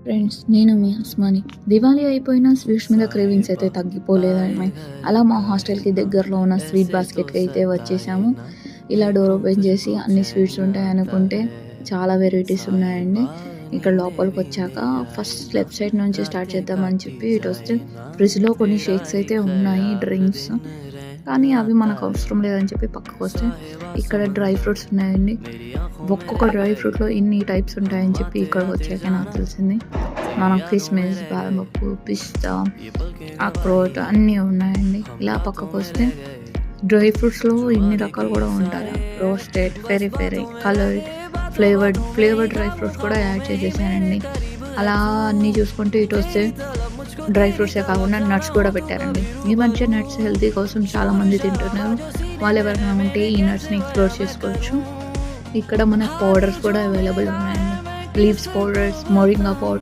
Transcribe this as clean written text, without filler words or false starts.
Friends, నేను మీ అస్మాని. దివాళీ అయిపోయినా sweets మీద క్రేవింగ్స్ అయితే తగ్గిపోలేదండి. అలా మా హాస్టల్కి దగ్గరలో ఉన్న స్వీట్ బాస్కెట్కి అయితే వచ్చేసాము. ఇలా డోర్ ఓపెన్ చేసి అన్ని స్వీట్స్ ఉంటాయి అనుకుంటే చాలా వెరైటీస్ ఉన్నాయండి. ఇక్కడ లోపలికి వచ్చాక ఫస్ట్ లెఫ్ట్ సైడ్ నుంచి స్టార్ట్ చేద్దామని చెప్పి ఇటు వస్తే ఫ్రిడ్జ్లో కొన్ని షేక్స్ అయితే ఉన్నాయి, డ్రింక్స్. కానీ అవి మనకు అవసరం లేదని చెప్పి పక్కకు వస్తే ఇక్కడ డ్రై ఫ్రూట్స్ ఉన్నాయండి. ఒక్కొక్క డ్రై ఫ్రూట్లో ఇన్ని టైప్స్ ఉంటాయని చెప్పి ఇక్కడికి వచ్చాక నాకు తెలిసింది. మనం కిస్మిస్, బాదంపప్పు, పిస్తా, అక్రోట్ అన్నీ ఉన్నాయండి. ఇలా పక్కకు వస్తే డ్రై ఫ్రూట్స్లో ఇన్ని రకాలు కూడా ఉంటాయి. Roasted, fairy fairy, coloured, flavoured dry fruits కూడా యాడ్ చేసేసానండి. అలా అన్నీ చూసుకుంటే ఇటు వస్తే డ్రై ఫ్రూట్సే కాకుండా నట్స్ కూడా పెట్టారండి. ఈ మధ్య నట్స్ హెల్తీ కోసం చాలామంది తింటున్నారు. వాళ్ళు ఎవరైనా ఉంటే ఈ నట్స్ని ఎక్స్ప్లోర్ చేసుకోవచ్చు. ఇక్కడ మనకు పౌడర్స్ కూడా అవైలబుల్ ఉన్నాయండి. Leaves powders, moringa powder,